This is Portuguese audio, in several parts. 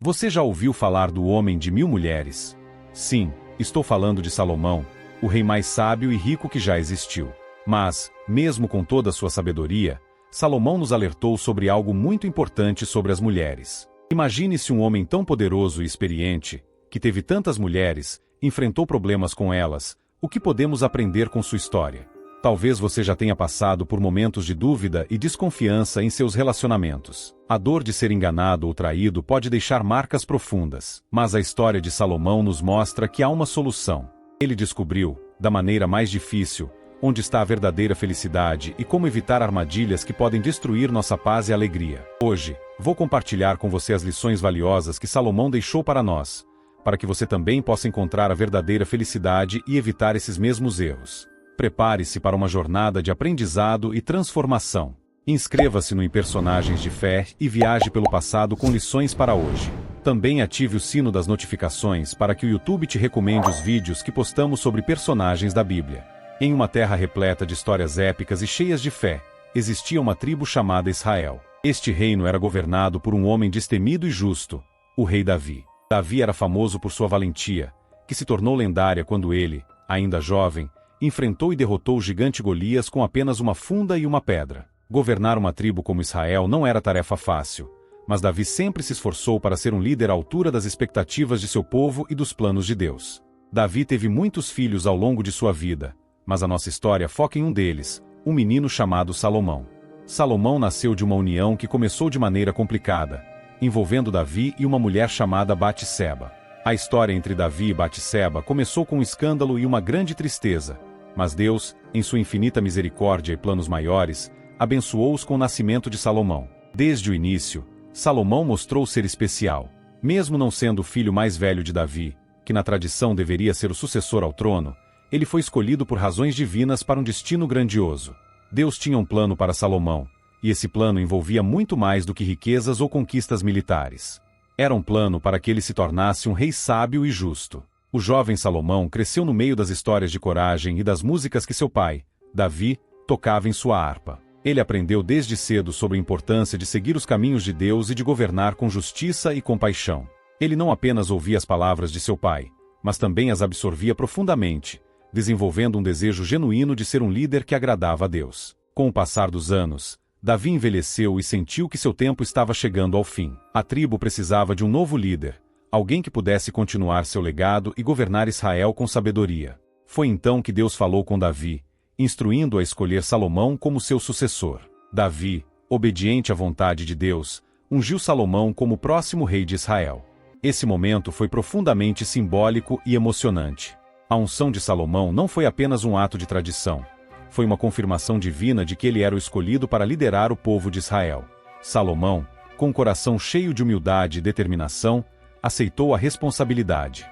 Você já ouviu falar do homem de 1000 mulheres? Sim, estou falando de Salomão, o rei mais sábio e rico que já existiu. Mas, mesmo com toda a sua sabedoria, Salomão nos alertou sobre algo muito importante sobre as mulheres. Imagine-se um homem tão poderoso e experiente, que teve tantas mulheres, enfrentou problemas com elas. O que podemos aprender com sua história? Talvez você já tenha passado por momentos de dúvida e desconfiança em seus relacionamentos. A dor de ser enganado ou traído pode deixar marcas profundas. Mas a história de Salomão nos mostra que há uma solução. Ele descobriu, da maneira mais difícil, onde está a verdadeira felicidade e como evitar armadilhas que podem destruir nossa paz e alegria. Hoje, vou compartilhar com você as lições valiosas que Salomão deixou para nós, para que você também possa encontrar a verdadeira felicidade e evitar esses mesmos erros. Prepare-se para uma jornada de aprendizado e transformação. Inscreva-se no Em Personagens de Fé e viaje pelo passado com lições para hoje. Também ative o sino das notificações para que o YouTube te recomende os vídeos que postamos sobre personagens da Bíblia. Em uma terra repleta de histórias épicas e cheias de fé, existia uma tribo chamada Israel. Este reino era governado por um homem destemido e justo, o rei Davi. Davi era famoso por sua valentia, que se tornou lendária quando ele, ainda jovem, enfrentou e derrotou o gigante Golias com apenas uma funda e uma pedra. Governar uma tribo como Israel não era tarefa fácil, mas Davi sempre se esforçou para ser um líder à altura das expectativas de seu povo e dos planos de Deus. Davi teve muitos filhos ao longo de sua vida, mas a nossa história foca em um deles, um menino chamado Salomão. Salomão nasceu de uma união que começou de maneira complicada, envolvendo Davi e uma mulher chamada Batseba. A história entre Davi e Batseba começou com um escândalo e uma grande tristeza, mas Deus, em sua infinita misericórdia e planos maiores, abençoou-os com o nascimento de Salomão. Desde o início, Salomão mostrou ser especial. Mesmo não sendo o filho mais velho de Davi, que na tradição deveria ser o sucessor ao trono, ele foi escolhido por razões divinas para um destino grandioso. Deus tinha um plano para Salomão, e esse plano envolvia muito mais do que riquezas ou conquistas militares. Era um plano para que ele se tornasse um rei sábio e justo. O jovem Salomão cresceu no meio das histórias de coragem e das músicas que seu pai, Davi, tocava em sua harpa. Ele aprendeu desde cedo sobre a importância de seguir os caminhos de Deus e de governar com justiça e compaixão. Ele não apenas ouvia as palavras de seu pai, mas também as absorvia profundamente, desenvolvendo um desejo genuíno de ser um líder que agradava a Deus. Com o passar dos anos, Davi envelheceu e sentiu que seu tempo estava chegando ao fim. A tribo precisava de um novo líder, alguém que pudesse continuar seu legado e governar Israel com sabedoria. Foi então que Deus falou com Davi, instruindo-o a escolher Salomão como seu sucessor. Davi, obediente à vontade de Deus, ungiu Salomão como o próximo rei de Israel. Esse momento foi profundamente simbólico e emocionante. A unção de Salomão não foi apenas um ato de tradição. Foi uma confirmação divina de que ele era o escolhido para liderar o povo de Israel. Salomão, com um coração cheio de humildade e determinação, aceitou a responsabilidade.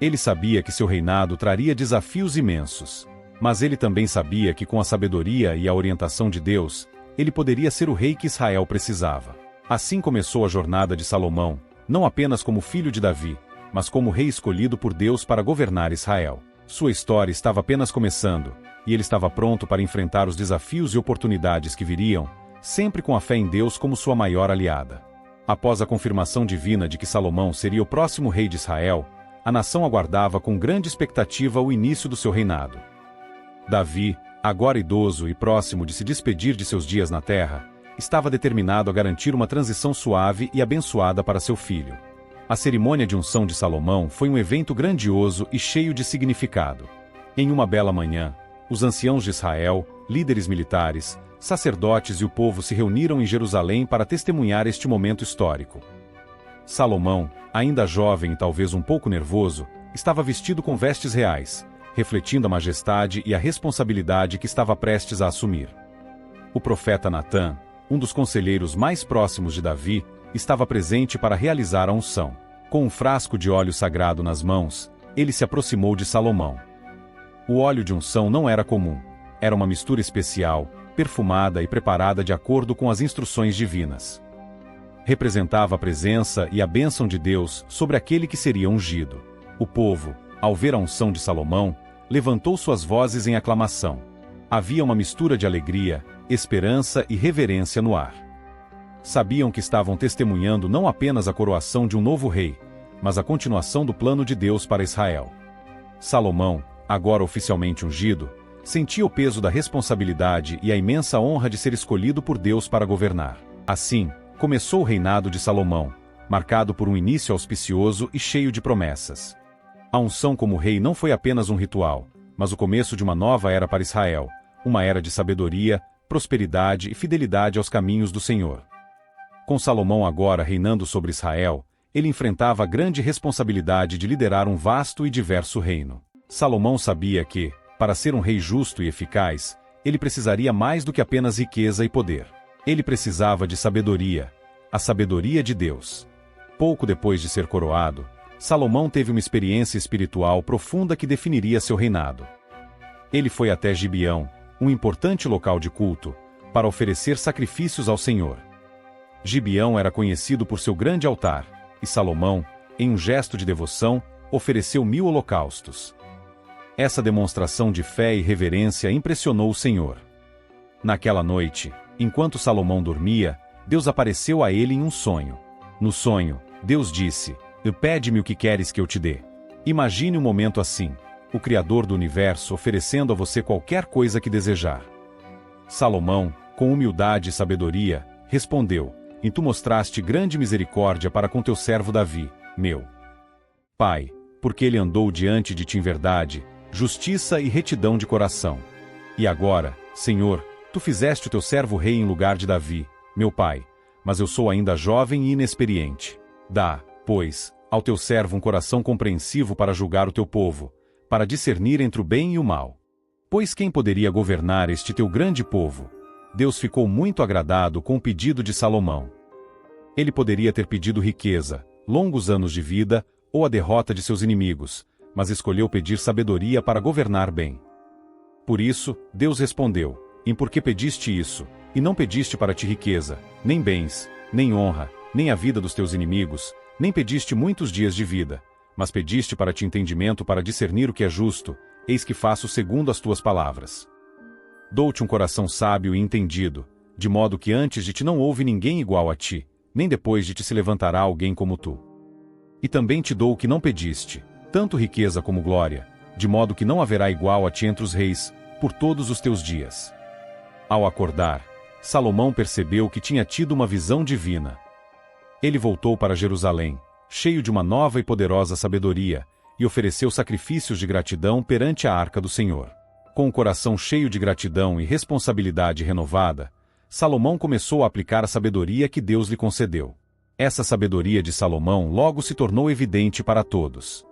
Ele sabia que seu reinado traria desafios imensos. Mas ele também sabia que com a sabedoria e a orientação de Deus, ele poderia ser o rei que Israel precisava. Assim começou a jornada de Salomão, não apenas como filho de Davi, mas como rei escolhido por Deus para governar Israel. Sua história estava apenas começando, e ele estava pronto para enfrentar os desafios e oportunidades que viriam, sempre com a fé em Deus como sua maior aliada. Após a confirmação divina de que Salomão seria o próximo rei de Israel, a nação aguardava com grande expectativa o início do seu reinado. Davi, agora idoso e próximo de se despedir de seus dias na terra, estava determinado a garantir uma transição suave e abençoada para seu filho. A cerimônia de unção de Salomão foi um evento grandioso e cheio de significado. Em uma bela manhã, os anciãos de Israel, líderes militares, sacerdotes e o povo se reuniram em Jerusalém para testemunhar este momento histórico. Salomão, ainda jovem e talvez um pouco nervoso, estava vestido com vestes reais, refletindo a majestade e a responsabilidade que estava prestes a assumir. O profeta Natã, um dos conselheiros mais próximos de Davi, estava presente para realizar a unção. Com um frasco de óleo sagrado nas mãos, ele se aproximou de Salomão. O óleo de unção não era comum. Era uma mistura especial, perfumada e preparada de acordo com as instruções divinas. Representava a presença e a bênção de Deus sobre aquele que seria ungido. O povo, ao ver a unção de Salomão, levantou suas vozes em aclamação. Havia uma mistura de alegria, esperança e reverência no ar. Sabiam que estavam testemunhando não apenas a coroação de um novo rei, mas a continuação do plano de Deus para Israel. Salomão, agora oficialmente ungido, sentia o peso da responsabilidade e a imensa honra de ser escolhido por Deus para governar. Assim, começou o reinado de Salomão, marcado por um início auspicioso e cheio de promessas. A unção como rei não foi apenas um ritual, mas o começo de uma nova era para Israel, uma era de sabedoria, prosperidade e fidelidade aos caminhos do Senhor. Com Salomão agora reinando sobre Israel, ele enfrentava a grande responsabilidade de liderar um vasto e diverso reino. Salomão sabia que, para ser um rei justo e eficaz, ele precisaria mais do que apenas riqueza e poder. Ele precisava de sabedoria, a sabedoria de Deus. Pouco depois de ser coroado, Salomão teve uma experiência espiritual profunda que definiria seu reinado. Ele foi até Gibeão, um importante local de culto, para oferecer sacrifícios ao Senhor. Gibeão era conhecido por seu grande altar, e Salomão, em um gesto de devoção, ofereceu 1000 holocaustos. Essa demonstração de fé e reverência impressionou o Senhor. Naquela noite, enquanto Salomão dormia, Deus apareceu a ele em um sonho. No sonho, Deus disse: "Pede-me o que queres que eu te dê." Imagine um momento assim, o Criador do universo oferecendo a você qualquer coisa que desejar. Salomão, com humildade e sabedoria, respondeu: "E tu mostraste grande misericórdia para com teu servo Davi, meu pai, porque ele andou diante de ti em verdade, justiça e retidão de coração. E agora, Senhor, tu fizeste o teu servo rei em lugar de Davi, meu pai, mas eu sou ainda jovem e inexperiente. Dá, pois, ao teu servo um coração compreensivo para julgar o teu povo, para discernir entre o bem e o mal. Pois quem poderia governar este teu grande povo?" Deus ficou muito agradado com o pedido de Salomão. Ele poderia ter pedido riqueza, longos anos de vida, ou a derrota de seus inimigos, mas escolheu pedir sabedoria para governar bem. Por isso, Deus respondeu: "E por que pediste isso, e não pediste para ti riqueza, nem bens, nem honra, nem a vida dos teus inimigos, nem pediste muitos dias de vida, mas pediste para ti entendimento para discernir o que é justo, eis que faço segundo as tuas palavras. Dou-te um coração sábio e entendido, de modo que antes de ti não houve ninguém igual a ti, nem depois de ti se levantará alguém como tu. E também te dou o que não pediste, tanto riqueza como glória, de modo que não haverá igual a ti entre os reis, por todos os teus dias." Ao acordar, Salomão percebeu que tinha tido uma visão divina. Ele voltou para Jerusalém, cheio de uma nova e poderosa sabedoria, e ofereceu sacrifícios de gratidão perante a arca do Senhor. Com o coração cheio de gratidão e responsabilidade renovada, Salomão começou a aplicar a sabedoria que Deus lhe concedeu. Essa sabedoria de Salomão logo se tornou evidente para todos.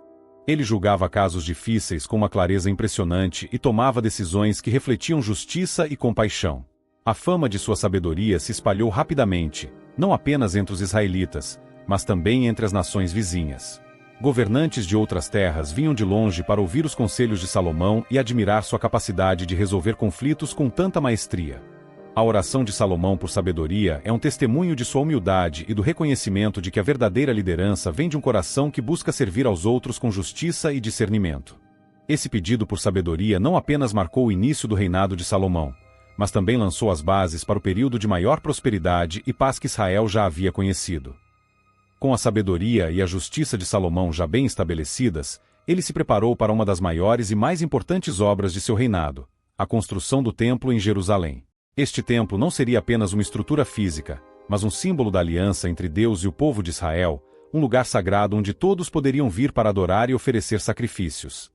Ele julgava casos difíceis com uma clareza impressionante e tomava decisões que refletiam justiça e compaixão. A fama de sua sabedoria se espalhou rapidamente, não apenas entre os israelitas, mas também entre as nações vizinhas. Governantes de outras terras vinham de longe para ouvir os conselhos de Salomão e admirar sua capacidade de resolver conflitos com tanta maestria. A oração de Salomão por sabedoria é um testemunho de sua humildade e do reconhecimento de que a verdadeira liderança vem de um coração que busca servir aos outros com justiça e discernimento. Esse pedido por sabedoria não apenas marcou o início do reinado de Salomão, mas também lançou as bases para o período de maior prosperidade e paz que Israel já havia conhecido. Com a sabedoria e a justiça de Salomão já bem estabelecidas, ele se preparou para uma das maiores e mais importantes obras de seu reinado, a construção do templo em Jerusalém. Este templo não seria apenas uma estrutura física, mas um símbolo da aliança entre Deus e o povo de Israel, um lugar sagrado onde todos poderiam vir para adorar e oferecer sacrifícios.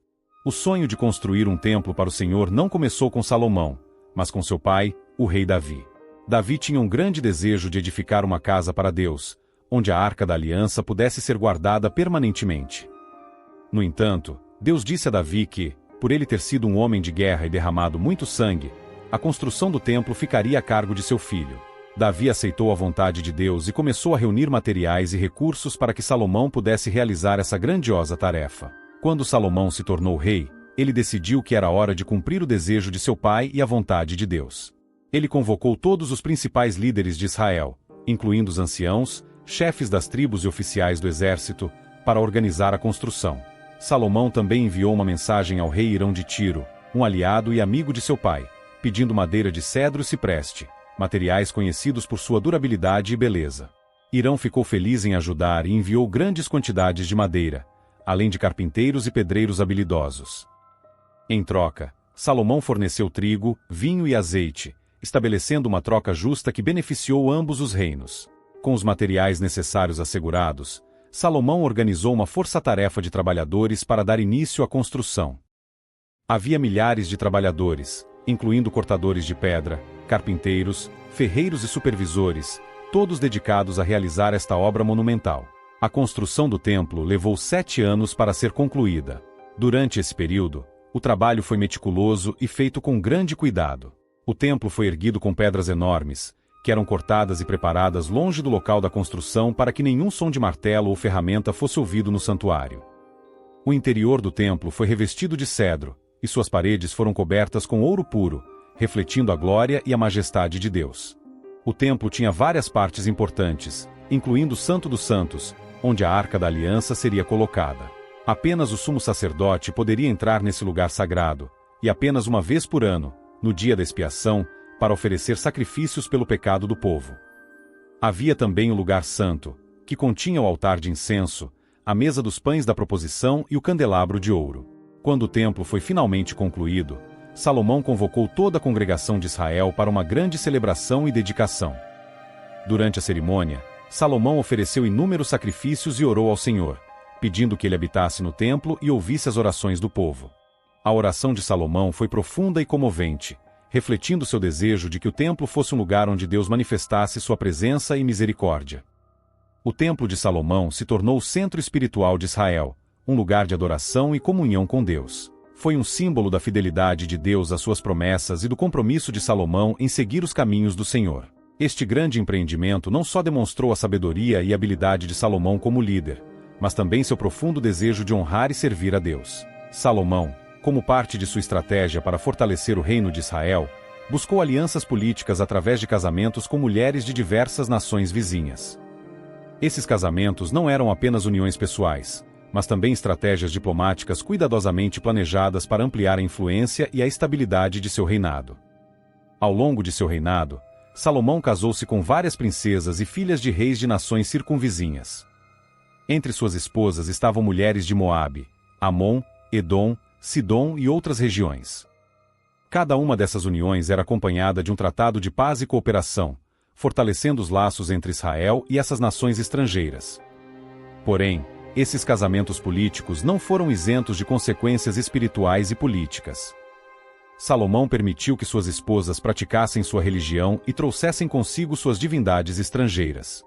O sonho de construir um templo para o Senhor não começou com Salomão, mas com seu pai, o rei Davi. Davi tinha um grande desejo de edificar uma casa para Deus, onde a Arca da Aliança pudesse ser guardada permanentemente. No entanto, Deus disse a Davi que, por ele ter sido um homem de guerra e derramado muito sangue, a construção do templo ficaria a cargo de seu filho. Davi aceitou a vontade de Deus e começou a reunir materiais e recursos para que Salomão pudesse realizar essa grandiosa tarefa. Quando Salomão se tornou rei, ele decidiu que era hora de cumprir o desejo de seu pai e a vontade de Deus. Ele convocou todos os principais líderes de Israel, incluindo os anciãos, chefes das tribos e oficiais do exército, para organizar a construção. Salomão também enviou uma mensagem ao rei Hirão de Tiro, um aliado e amigo de seu pai, pedindo madeira de cedro e cipreste, materiais conhecidos por sua durabilidade e beleza. Hirão ficou feliz em ajudar e enviou grandes quantidades de madeira, além de carpinteiros e pedreiros habilidosos. Em troca, Salomão forneceu trigo, vinho e azeite, estabelecendo uma troca justa que beneficiou ambos os reinos. Com os materiais necessários assegurados, Salomão organizou uma força-tarefa de trabalhadores para dar início à construção. Havia milhares de trabalhadores, incluindo cortadores de pedra, carpinteiros, ferreiros e supervisores, todos dedicados a realizar esta obra monumental. A construção do templo levou 7 anos para ser concluída. Durante esse período, o trabalho foi meticuloso e feito com grande cuidado. O templo foi erguido com pedras enormes, que eram cortadas e preparadas longe do local da construção para que nenhum som de martelo ou ferramenta fosse ouvido no santuário. O interior do templo foi revestido de cedro, e suas paredes foram cobertas com ouro puro, refletindo a glória e a majestade de Deus. O templo tinha várias partes importantes, incluindo o Santo dos Santos, onde a Arca da Aliança seria colocada. Apenas o sumo sacerdote poderia entrar nesse lugar sagrado, e apenas uma vez por ano, no dia da expiação, para oferecer sacrifícios pelo pecado do povo. Havia também o lugar santo, que continha o altar de incenso, a mesa dos pães da proposição e o candelabro de ouro. Quando o templo foi finalmente concluído, Salomão convocou toda a congregação de Israel para uma grande celebração e dedicação. Durante a cerimônia, Salomão ofereceu inúmeros sacrifícios e orou ao Senhor, pedindo que ele habitasse no templo e ouvisse as orações do povo. A oração de Salomão foi profunda e comovente, refletindo seu desejo de que o templo fosse um lugar onde Deus manifestasse sua presença e misericórdia. O templo de Salomão se tornou o centro espiritual de Israel, um lugar de adoração e comunhão com Deus. Foi um símbolo da fidelidade de Deus às suas promessas e do compromisso de Salomão em seguir os caminhos do Senhor. Este grande empreendimento não só demonstrou a sabedoria e habilidade de Salomão como líder, mas também seu profundo desejo de honrar e servir a Deus. Salomão, como parte de sua estratégia para fortalecer o reino de Israel, buscou alianças políticas através de casamentos com mulheres de diversas nações vizinhas. Esses casamentos não eram apenas uniões pessoais, mas também estratégias diplomáticas cuidadosamente planejadas para ampliar a influência e a estabilidade de seu reinado. Ao longo de seu reinado, Salomão casou-se com várias princesas e filhas de reis de nações circunvizinhas. Entre suas esposas estavam mulheres de Moabe, Amon, Edom, Sidom e outras regiões. Cada uma dessas uniões era acompanhada de um tratado de paz e cooperação, fortalecendo os laços entre Israel e essas nações estrangeiras. Porém, esses casamentos políticos não foram isentos de consequências espirituais e políticas. Salomão permitiu que suas esposas praticassem sua religião e trouxessem consigo suas divindades estrangeiras.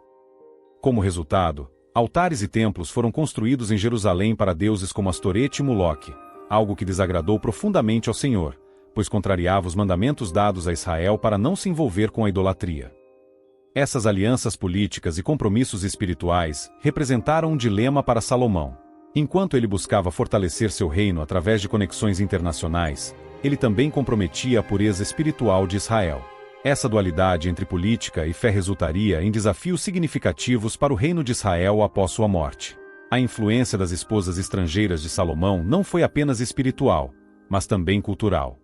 Como resultado, altares e templos foram construídos em Jerusalém para deuses como Astorete e Moloque, algo que desagradou profundamente ao Senhor, pois contrariava os mandamentos dados a Israel para não se envolver com a idolatria. Essas alianças políticas e compromissos espirituais representaram um dilema para Salomão. Enquanto ele buscava fortalecer seu reino através de conexões internacionais, ele também comprometia a pureza espiritual de Israel. Essa dualidade entre política e fé resultaria em desafios significativos para o reino de Israel após sua morte. A influência das esposas estrangeiras de Salomão não foi apenas espiritual, mas também cultural.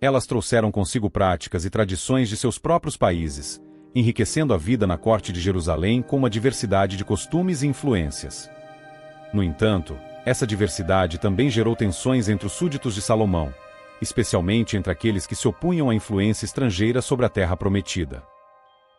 Elas trouxeram consigo práticas e tradições de seus próprios países, enriquecendo a vida na corte de Jerusalém com uma diversidade de costumes e influências. No entanto, essa diversidade também gerou tensões entre os súditos de Salomão, especialmente entre aqueles que se opunham à influência estrangeira sobre a terra prometida.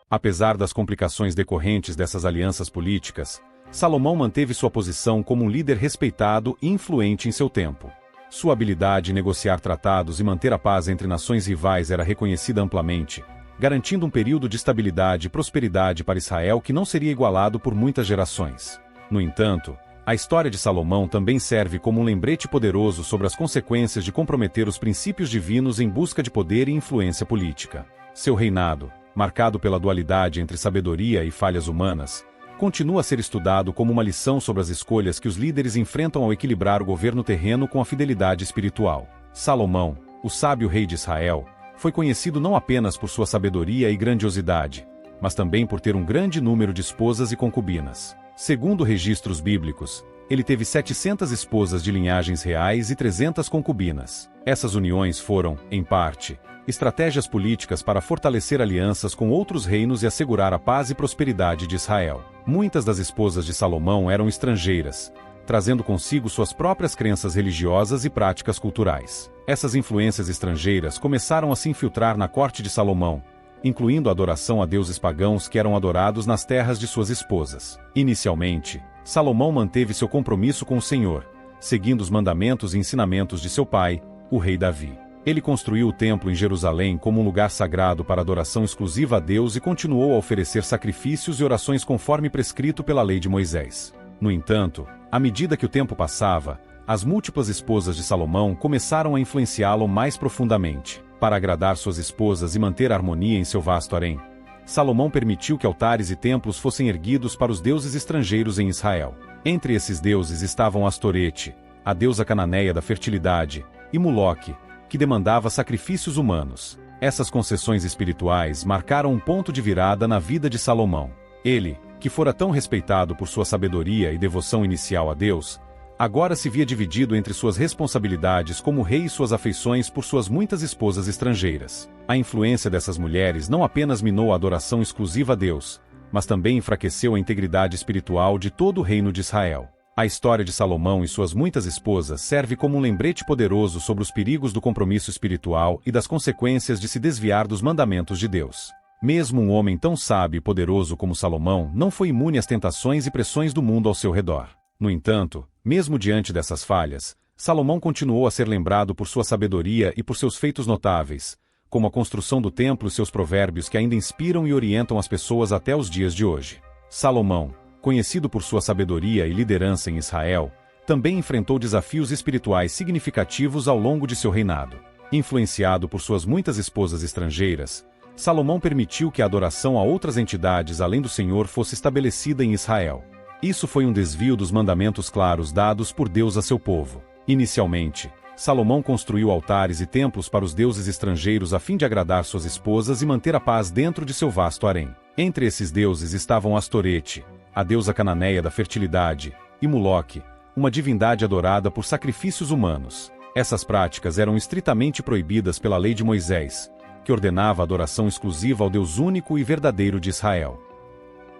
Apesar das complicações decorrentes dessas alianças políticas, Salomão manteve sua posição como um líder respeitado e influente em seu tempo. Sua habilidade em negociar tratados e manter a paz entre nações rivais era reconhecida amplamente, garantindo um período de estabilidade e prosperidade para Israel que não seria igualado por muitas gerações. No entanto, a história de Salomão também serve como um lembrete poderoso sobre as consequências de comprometer os princípios divinos em busca de poder e influência política. Seu reinado, marcado pela dualidade entre sabedoria e falhas humanas, continua a ser estudado como uma lição sobre as escolhas que os líderes enfrentam ao equilibrar o governo terreno com a fidelidade espiritual. Salomão, o sábio rei de Israel, foi conhecido não apenas por sua sabedoria e grandiosidade, mas também por ter um grande número de esposas e concubinas. Segundo registros bíblicos, ele teve 700 esposas de linhagens reais e 300 concubinas. Essas uniões foram, em parte, estratégias políticas para fortalecer alianças com outros reinos e assegurar a paz e prosperidade de Israel. Muitas das esposas de Salomão eram estrangeiras, trazendo consigo suas próprias crenças religiosas e práticas culturais. Essas influências estrangeiras começaram a se infiltrar na corte de Salomão, incluindo a adoração a deuses pagãos que eram adorados nas terras de suas esposas. Inicialmente, Salomão manteve seu compromisso com o Senhor, seguindo os mandamentos e ensinamentos de seu pai, o rei Davi. Ele construiu o templo em Jerusalém como um lugar sagrado para adoração exclusiva a Deus e continuou a oferecer sacrifícios e orações conforme prescrito pela lei de Moisés. No entanto, à medida que o tempo passava, as múltiplas esposas de Salomão começaram a influenciá-lo mais profundamente. Para agradar suas esposas e manter a harmonia em seu vasto harém, Salomão permitiu que altares e templos fossem erguidos para os deuses estrangeiros em Israel. Entre esses deuses estavam Astorete, a deusa cananeia da fertilidade, e Moloque, que demandava sacrifícios humanos. Essas concessões espirituais marcaram um ponto de virada na vida de Salomão. Ele, que fora tão respeitado por sua sabedoria e devoção inicial a Deus, agora se via dividido entre suas responsabilidades como rei e suas afeições por suas muitas esposas estrangeiras. A influência dessas mulheres não apenas minou a adoração exclusiva a Deus, mas também enfraqueceu a integridade espiritual de todo o reino de Israel. A história de Salomão e suas muitas esposas serve como um lembrete poderoso sobre os perigos do compromisso espiritual e das consequências de se desviar dos mandamentos de Deus. Mesmo um homem tão sábio e poderoso como Salomão não foi imune às tentações e pressões do mundo ao seu redor. No entanto, mesmo diante dessas falhas, Salomão continuou a ser lembrado por sua sabedoria e por seus feitos notáveis, como a construção do templo e seus provérbios que ainda inspiram e orientam as pessoas até os dias de hoje. Salomão, conhecido por sua sabedoria e liderança em Israel, também enfrentou desafios espirituais significativos ao longo de seu reinado. Influenciado por suas muitas esposas estrangeiras, Salomão permitiu que a adoração a outras entidades além do Senhor fosse estabelecida em Israel. Isso foi um desvio dos mandamentos claros dados por Deus a seu povo. Inicialmente, Salomão construiu altares e templos para os deuses estrangeiros a fim de agradar suas esposas e manter a paz dentro de seu vasto harém. Entre esses deuses estavam Astorete, a deusa cananeia da fertilidade, e Moloque, uma divindade adorada por sacrifícios humanos. Essas práticas eram estritamente proibidas pela lei de Moisés, que ordenava a adoração exclusiva ao Deus único e verdadeiro de Israel.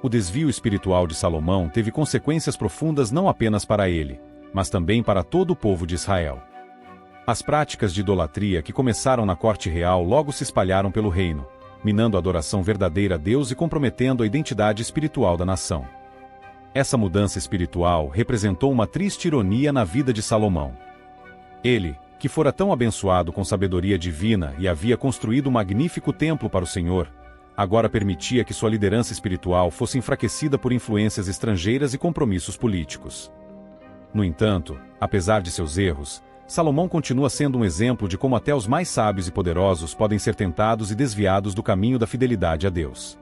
O desvio espiritual de Salomão teve consequências profundas não apenas para ele, mas também para todo o povo de Israel. As práticas de idolatria que começaram na corte real logo se espalharam pelo reino, minando a adoração verdadeira a Deus e comprometendo a identidade espiritual da nação. Essa mudança espiritual representou uma triste ironia na vida de Salomão. Ele, que fora tão abençoado com sabedoria divina e havia construído um magnífico templo para o Senhor, agora permitia que sua liderança espiritual fosse enfraquecida por influências estrangeiras e compromissos políticos. No entanto, apesar de seus erros, Salomão continua sendo um exemplo de como até os mais sábios e poderosos podem ser tentados e desviados do caminho da fidelidade a Deus.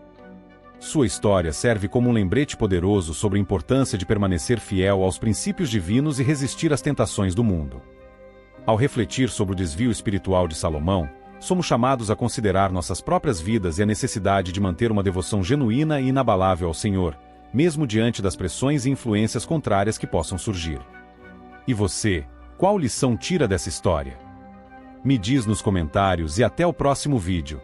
Sua história serve como um lembrete poderoso sobre a importância de permanecer fiel aos princípios divinos e resistir às tentações do mundo. Ao refletir sobre o desvio espiritual de Salomão, somos chamados a considerar nossas próprias vidas e a necessidade de manter uma devoção genuína e inabalável ao Senhor, mesmo diante das pressões e influências contrárias que possam surgir. E você, qual lição tira dessa história? Me diz nos comentários e até o próximo vídeo.